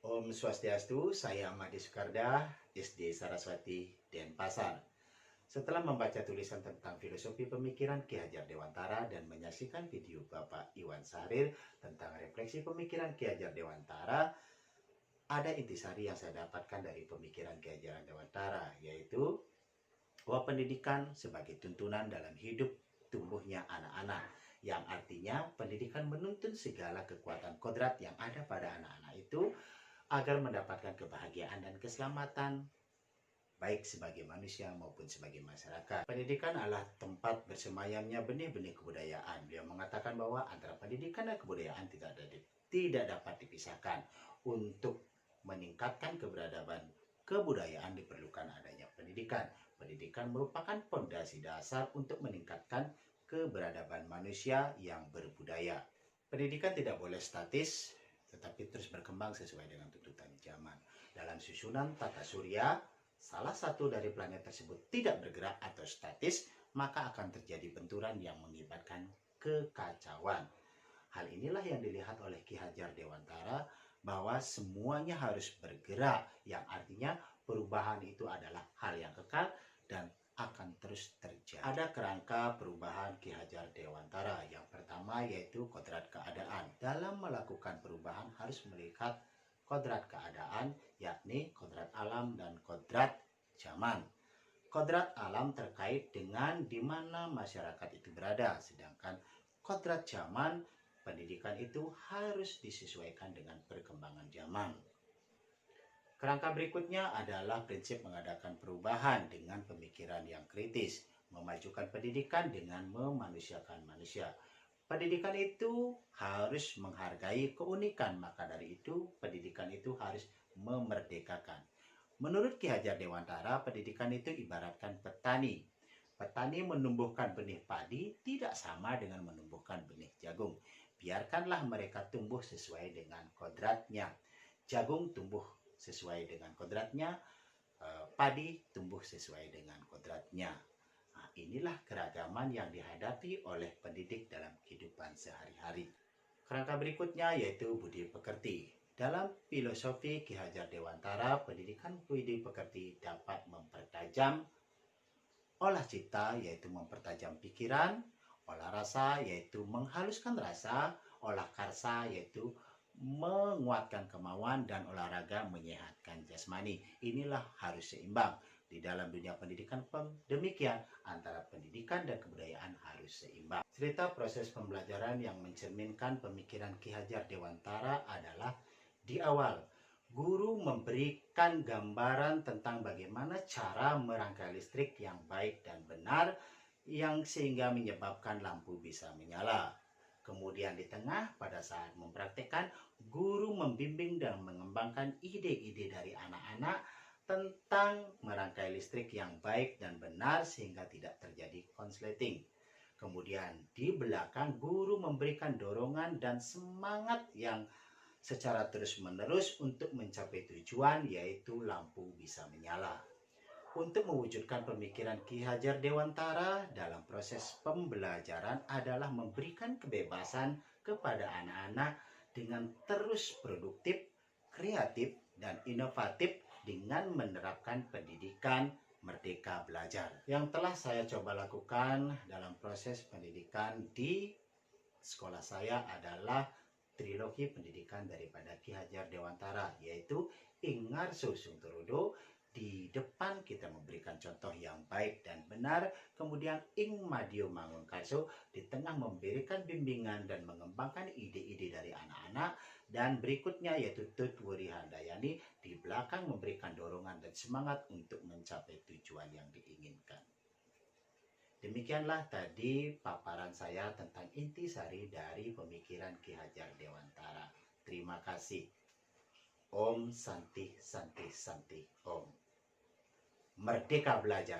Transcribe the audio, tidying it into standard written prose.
Om Swastiastu, saya Madi Soekarda, SD Saraswati, Denpasar. Setelah membaca tulisan tentang filosofi pemikiran Ki Hajar Dewantara dan menyaksikan video Bapak Iwan Sahrir tentang refleksi pemikiran Ki Hajar Dewantara, ada intisari yang saya dapatkan dari pemikiran Ki Hajar Dewantara, yaitu bahwa pendidikan sebagai tuntunan dalam hidup tumbuhnya anak-anak, yang artinya pendidikan menuntun segala kekuatan kodrat yang ada pada anak-anak itu agar mendapatkan kebahagiaan dan keselamatan baik sebagai manusia maupun sebagai masyarakat. Pendidikan adalah tempat bersemayamnya benih-benih kebudayaan. Beliau mengatakan bahwa antara pendidikan dan kebudayaan tidak dapat dipisahkan. Untuk meningkatkan keberadaban kebudayaan diperlukan adanya pendidikan. Pendidikan merupakan fondasi dasar untuk meningkatkan keberadaban manusia yang berbudaya. Pendidikan tidak boleh statis, tetapi terus berkembang sesuai dengan tuntutan zaman. Dalam susunan tata surya, salah satu dari planet tersebut tidak bergerak atau statis, maka akan terjadi benturan yang mengakibatkan kekacauan. Hal inilah yang dilihat oleh Ki Hajar Dewantara, bahwa semuanya harus bergerak, yang artinya perubahan itu adalah hal yang kekal dan akan terus terjadi. Ada kerangka perubahan Ki Hajar Dewantara. Yang pertama yaitu kodrat keadaan. Dalam melakukan perubahan harus melihat kodrat keadaan, yakni kodrat alam dan kodrat zaman. Kodrat alam terkait dengan di mana masyarakat itu berada, sedangkan kodrat zaman, pendidikan itu harus disesuaikan dengan perkembangan zaman. Kerangka berikutnya adalah prinsip mengadakan perubahan dengan pemikiran yang kritis, memajukan pendidikan dengan memanusiakan manusia. Pendidikan itu harus menghargai keunikan, maka dari itu pendidikan itu harus memerdekakan. Menurut Ki Hajar Dewantara, pendidikan itu ibaratkan petani. Petani menumbuhkan benih padi tidak sama dengan menumbuhkan benih jagung. Biarkanlah mereka tumbuh sesuai dengan kodratnya. Jagung tumbuh sesuai dengan kodratnya, padi tumbuh sesuai dengan kodratnya. Nah, inilah keragaman yang dihadapi oleh pendidik dalam kehidupan sehari-hari. Kerangka berikutnya yaitu budi pekerti. Dalam filosofi Ki Hajar Dewantara, pendidikan budi pekerti dapat mempertajam olah cipta, yaitu mempertajam pikiran, olah rasa, yaitu menghaluskan rasa, olah karsa, yaitu menguatkan kemauan, dan olahraga menyehatkan jasmani. Inilah harus seimbang. Di dalam dunia pendidikan pun demikian, antara pendidikan dan kebudayaan harus seimbang. Cerita proses pembelajaran yang mencerminkan pemikiran Ki Hajar Dewantara adalah di awal, guru memberikan gambaran tentang bagaimana cara merangkai listrik yang baik dan benar, yang sehingga menyebabkan lampu bisa menyala. Kemudian di tengah, pada saat mempraktekkan, guru membimbing dan mengembangkan ide-ide dari anak-anak tentang merangkai listrik yang baik dan benar sehingga tidak terjadi konsleting. Kemudian di belakang, guru memberikan dorongan dan semangat yang secara terus-menerus untuk mencapai tujuan, yaitu lampu bisa menyala. Untuk mewujudkan pemikiran Ki Hajar Dewantara dalam proses pembelajaran adalah memberikan kebebasan kepada anak-anak dengan terus produktif, kreatif, dan inovatif dengan menerapkan pendidikan merdeka belajar. Yang telah saya coba lakukan dalam proses pendidikan di sekolah saya adalah trilogi pendidikan daripada Ki Hajar Dewantara, yaitu Ingarso Sungturudo. Di depan kita memberikan contoh yang baik dan benar, kemudian Ing Madio Mangunkarso di tengah memberikan bimbingan dan mengembangkan ide-ide dari anak-anak, dan berikutnya yaitu Tut Wuri Handayani di belakang memberikan dorongan dan semangat untuk mencapai tujuan yang diinginkan. Demikianlah tadi paparan saya tentang intisari dari pemikiran Ki Hajar Dewantara. Terima kasih. Om Santi Santi Santi Om. Merdeka belajar.